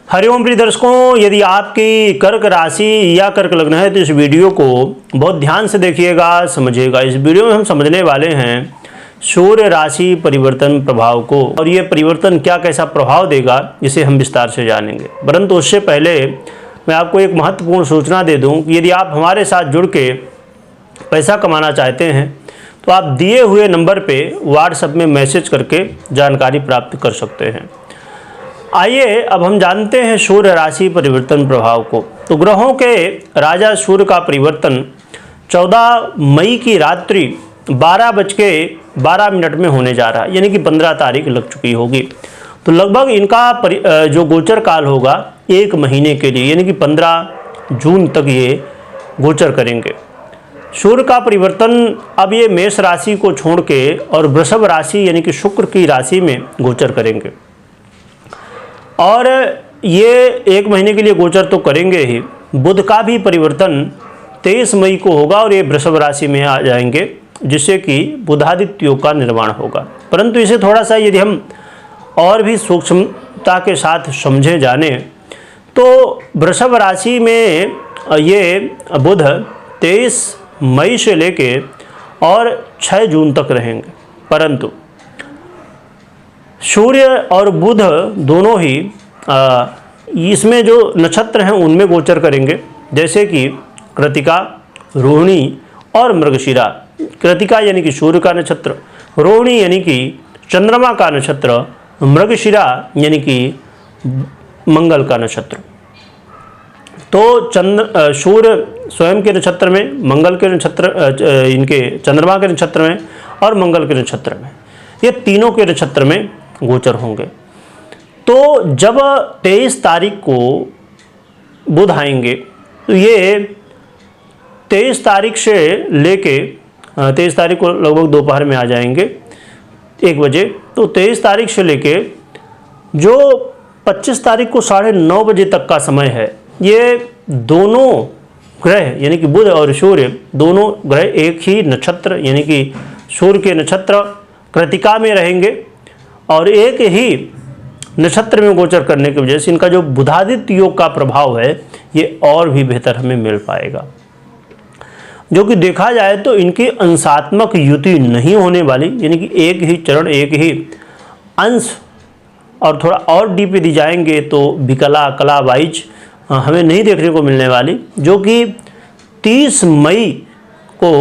हरिओम प्रिय दर्शकों, यदि आपकी कर्क राशि या कर्क लग्न है तो इस वीडियो को बहुत ध्यान से देखिएगा, समझिएगा। इस वीडियो में हम समझने वाले हैं सूर्य राशि परिवर्तन प्रभाव को, और ये परिवर्तन क्या कैसा प्रभाव देगा इसे हम विस्तार से जानेंगे। परंतु उससे पहले मैं आपको एक महत्वपूर्ण सूचना दे दूं कि यदि आप हमारे साथ जुड़ के पैसा कमाना चाहते हैं तो आप दिए हुए नंबर पे व्हाट्सएप में मैसेज करके जानकारी प्राप्त कर सकते हैं। आइए अब हम जानते हैं सूर्य राशि परिवर्तन प्रभाव को। तो ग्रहों के राजा सूर्य का परिवर्तन 14 मई की रात्रि 12:12 में होने जा रहा है, यानी कि 15 तारीख लग चुकी होगी। तो लगभग इनका जो गोचर काल होगा 1 महीने के लिए, यानी कि 15 जून तक ये गोचर करेंगे। सूर्य का परिवर्तन अब ये मेष राशि को छोड़ के और वृषभ राशि यानी कि शुक्र की राशि में गोचर करेंगे, और ये 1 महीने के लिए गोचर तो करेंगे ही। बुध का भी परिवर्तन 23 मई को होगा और ये वृषभ राशि में आ जाएंगे, जिससे कि बुधादित्य योग का निर्माण होगा। परंतु इसे थोड़ा सा यदि हम और भी सूक्ष्मता के साथ समझे जाने तो वृषभ राशि में ये बुध 23 मई से लेके और 6 जून तक रहेंगे। परंतु सूर्य और बुध दोनों ही इसमें जो नक्षत्र हैं उनमें गोचर करेंगे, जैसे कि कृतिका, रोहिणी और मृगशिरा। कृतिका यानी कि सूर्य का नक्षत्र, रोहिणी यानी कि चंद्रमा का नक्षत्र, मृगशिरा यानी कि मंगल का नक्षत्र। तो सूर्य स्वयं के नक्षत्र में, मंगल के नक्षत्र, इनके चंद्रमा के नक्षत्र में और मंगल के नक्षत्र में, ये तीनों के नक्षत्र में गोचर होंगे। तो जब 23 तारीख को बुध आएंगे तो ये 23 तारीख से लेके 23 तारीख को लगभग दोपहर में आ जाएंगे 1 बजे। तो 23 तारीख से लेके जो 25 तारीख को 9:30 बजे तक का समय है, ये दोनों ग्रह यानी कि बुध और सूर्य दोनों ग्रह एक ही नक्षत्र यानी कि सूर्य के नक्षत्र कृतिका में रहेंगे, और एक ही नक्षत्र में गोचर करने की वजह से इनका जो बुधादित्य योग का प्रभाव है ये और भी बेहतर हमें मिल पाएगा। जो कि देखा जाए तो इनकी अंशात्मक युति नहीं होने वाली, यानी कि एक ही चरण, एक ही अंश, और थोड़ा और डीप यदि जाएंगे तो विकला कला वाइज हमें नहीं देखने को मिलने वाली। जो कि 30 मई को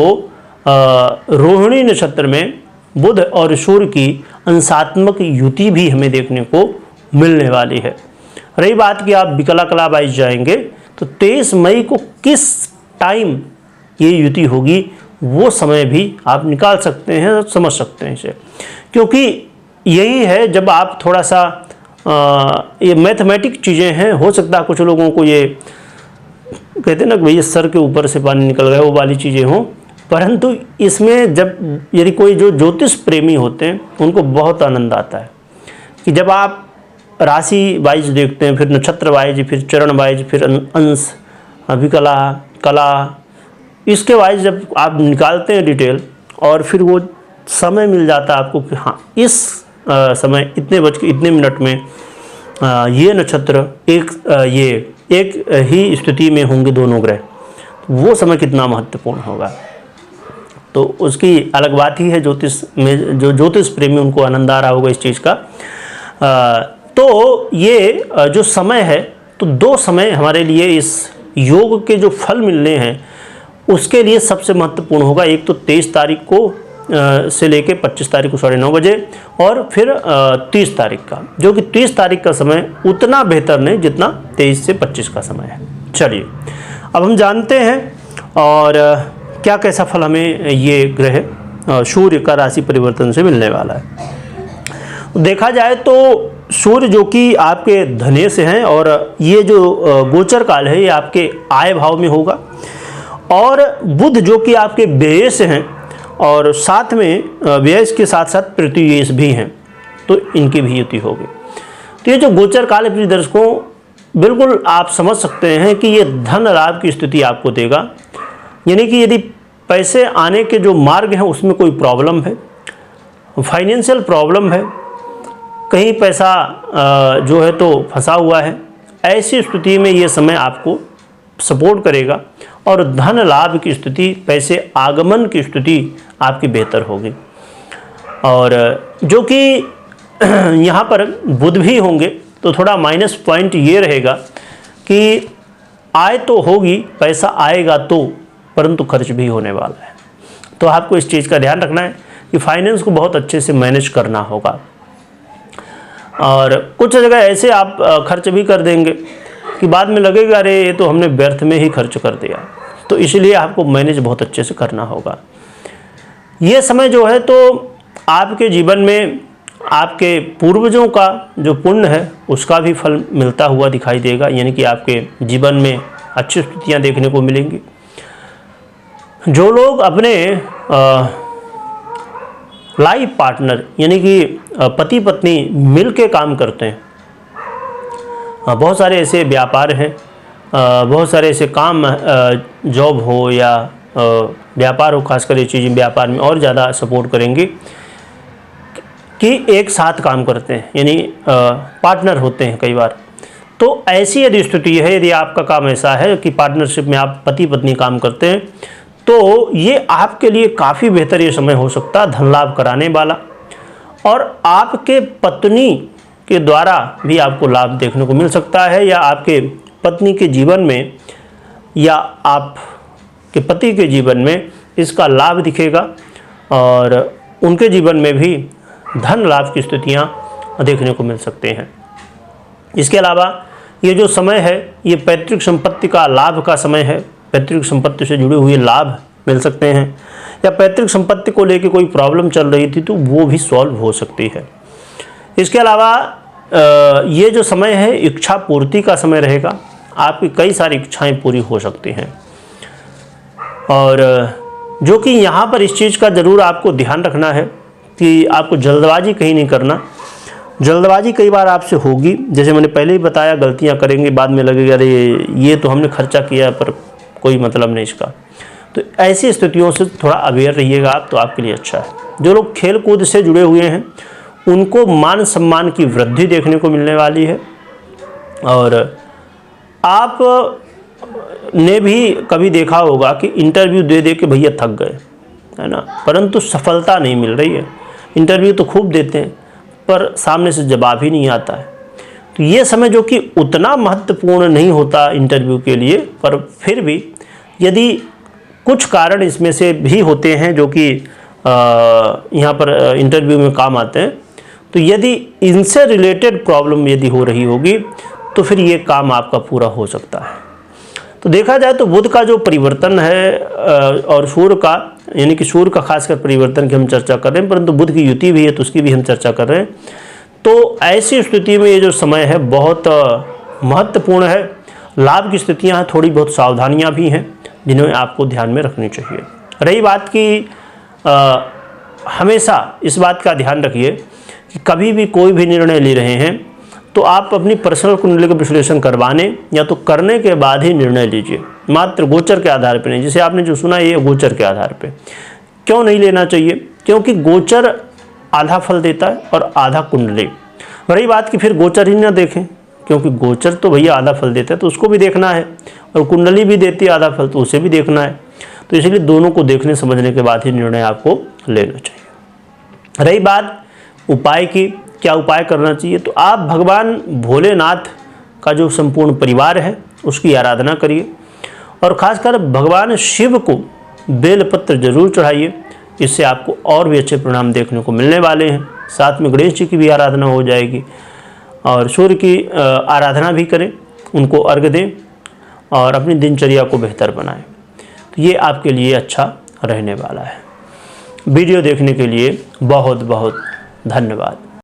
रोहिणी नक्षत्र में बुध और सूर्य की अंशात्मक युति भी हमें देखने को मिलने वाली है। रही बात कि आप विकला कला वाइज जाएंगे तो 23 मई को किस टाइम ये युति होगी वो समय भी आप निकाल सकते हैं, समझ सकते हैं इसे, क्योंकि यही है जब आप थोड़ा सा ये मैथमेटिक चीज़ें हैं। हो सकता है कुछ लोगों को ये कहते हैं ना कि भैया सर के ऊपर से पानी निकल गया, वो वाली चीज़ें हों, परंतु इसमें जब यदि कोई जो ज्योतिष प्रेमी होते हैं उनको बहुत आनंद आता है कि जब आप राशि वाइज देखते हैं, फिर नक्षत्र वाइज, फिर चरण वाइज, फिर अंश, विकला कला, इसके वाइज जब आप निकालते हैं डिटेल, और फिर वो समय मिल जाता है आपको कि हाँ इस समय इतने बज के इतने मिनट में ये नक्षत्र एक ही स्थिति में होंगे दोनों ग्रह, वो समय कितना महत्वपूर्ण होगा। तो उसकी अलग बात ही है। ज्योतिष में जो ज्योतिष प्रेमी उनको आनंद आ रहा होगा इस चीज़ का। तो ये जो समय है, तो 2 समय हमारे लिए इस योग के जो फल मिलने हैं उसके लिए सबसे महत्वपूर्ण होगा। एक तो 23 तारीख को से लेके 25 तारीख को 9:30 बजे, और फिर 30 तारीख का, जो कि 30 तारीख का समय उतना बेहतर नहीं जितना 23 से 25 का समय है। चलिए अब हम जानते हैं और क्या कैसा फल हमें ये ग्रह सूर्य का राशि परिवर्तन से मिलने वाला है। देखा जाए तो सूर्य जो कि आपके धनेश से हैं, और ये जो गोचर काल है ये आपके आय भाव में होगा, और बुध जो कि आपके व्यय से हैं, और साथ में व्यय के साथ साथ प्रतिव्यय भी हैं, तो इनकी भी युति होगी। तो ये जो गोचर काल है प्रिय दर्शकों, बिल्कुल आप समझ सकते हैं कि ये धन लाभ की स्थिति आपको देगा। यानी कि यदि पैसे आने के जो मार्ग हैं उसमें कोई प्रॉब्लम है, फाइनेंशियल प्रॉब्लम है, कहीं पैसा जो है तो फंसा हुआ है, ऐसी स्थिति में ये समय आपको सपोर्ट करेगा और धन लाभ की स्थिति, पैसे आगमन की स्थिति आपकी बेहतर होगी। और जो कि यहाँ पर बुध भी होंगे तो थोड़ा माइनस पॉइंट ये रहेगा कि आय तो होगी, पैसा आएगा तो, परंतु खर्च भी होने वाला है। तो आपको इस चीज़ का ध्यान रखना है कि फाइनेंस को बहुत अच्छे से मैनेज करना होगा। और कुछ जगह ऐसे आप खर्च भी कर देंगे कि बाद में लगेगा अरे ये तो हमने व्यर्थ में ही खर्च कर दिया। तो इसलिए आपको मैनेज बहुत अच्छे से करना होगा। ये समय जो है तो आपके जीवन में आपके पूर्वजों का जो पुण्य है उसका भी फल मिलता हुआ दिखाई देगा, यानी कि आपके जीवन में अच्छी स्थितियाँ देखने को मिलेंगी। जो लोग अपने लाइफ पार्टनर यानी कि पति पत्नी मिल के काम करते हैं, बहुत सारे ऐसे व्यापार हैं, बहुत सारे ऐसे काम, जॉब हो या व्यापार हो, खासकर ये चीज़ें व्यापार में और ज़्यादा सपोर्ट करेंगे कि एक साथ काम करते हैं, यानी पार्टनर होते हैं कई बार। तो ऐसी यदि स्थिति है, यदि आपका काम ऐसा है कि पार्टनरशिप में आप पति पत्नी काम करते हैं, तो ये आपके लिए काफ़ी बेहतर ये समय हो सकता है, धन लाभ कराने वाला। और आपके पत्नी के द्वारा भी आपको लाभ देखने को मिल सकता है, या आपके पत्नी के जीवन में या आपके पति के जीवन में इसका लाभ दिखेगा और उनके जीवन में भी धन लाभ की स्थितियाँ देखने को मिल सकते हैं। इसके अलावा ये जो समय है ये पैतृक संपत्ति का लाभ का समय है। पैतृक संपत्ति से जुड़े हुए लाभ मिल सकते हैं, या पैतृक संपत्ति को लेकर कोई प्रॉब्लम चल रही थी तो वो भी सॉल्व हो सकती है। इसके अलावा ये जो समय है इच्छा पूर्ति का समय रहेगा, आपकी कई सारी इच्छाएं पूरी हो सकती हैं। और जो कि यहाँ पर इस चीज़ का ज़रूर आपको ध्यान रखना है कि आपको जल्दबाजी कहीं नहीं करना। जल्दबाजी कई बार आपसे होगी, जैसे मैंने पहले ही बताया, गलतियाँ करेंगे, बाद में लगेगा अरे ये तो हमने खर्चा किया पर कोई मतलब नहीं इसका। तो ऐसी स्थितियों से थोड़ा अवेयर रहिएगा आप, तो आपके लिए अच्छा है। जो लोग खेल कूद से जुड़े हुए हैं उनको मान सम्मान की वृद्धि देखने को मिलने वाली है। और आप ने भी कभी देखा होगा कि इंटरव्यू दे दे के भैया थक गए, है ना, परंतु सफलता नहीं मिल रही है। इंटरव्यू तो खूब देते हैं पर सामने से जवाब ही नहीं आता है। तो ये समय जो कि उतना महत्वपूर्ण नहीं होता इंटरव्यू के लिए, पर फिर भी यदि कुछ कारण इसमें से भी होते हैं जो कि यहाँ पर इंटरव्यू में काम आते हैं, तो यदि इनसे रिलेटेड प्रॉब्लम यदि हो रही होगी तो फिर ये काम आपका पूरा हो सकता है। तो देखा जाए तो बुध का जो परिवर्तन है और सूर्य का, यानी कि सूर्य का खासकर परिवर्तन की हम चर्चा कर रहे हैं, परंतु बुध की युति भी है तो उसकी भी हम चर्चा कर रहे हैं। तो ऐसी स्थिति में ये जो समय है बहुत महत्वपूर्ण है। लाभ की स्थितियाँ हैं, थोड़ी बहुत सावधानियाँ भी हैं जिन्हें आपको ध्यान में रखनी चाहिए। रही बात की हमेशा इस बात का ध्यान रखिए कि कभी भी कोई भी निर्णय ले रहे हैं तो आप अपनी पर्सनल कुंडली का विश्लेषण करवाने या तो करने के बाद ही निर्णय लीजिए, मात्र गोचर के आधार पर नहीं। जैसे आपने जो सुना ये गोचर के आधार पे क्यों नहीं लेना चाहिए, क्योंकि गोचर आधा फल देता है और आधा कुंडली। रही बात कि फिर गोचर ही ना देखें, क्योंकि गोचर तो भैया आधा फल देता है तो उसको भी देखना है, और कुंडली भी देती है आधा फल तो उसे भी देखना है। तो इसलिए दोनों को देखने समझने के बाद ही निर्णय आपको लेना चाहिए। रही बात उपाय की, क्या उपाय करना चाहिए, तो आप भगवान भोलेनाथ का जो संपूर्ण परिवार है उसकी आराधना करिए, और खासकर भगवान शिव को बेलपत्र जरूर चढ़ाइए। इससे आपको और भी अच्छे परिणाम देखने को मिलने वाले हैं। साथ में गणेश जी की भी आराधना हो जाएगी, और सूर्य की आराधना भी करें, उनको अर्घ्य दें और अपनी दिनचर्या को बेहतर बनाएं। तो ये आपके लिए अच्छा रहने वाला है। वीडियो देखने के लिए बहुत बहुत धन्यवाद।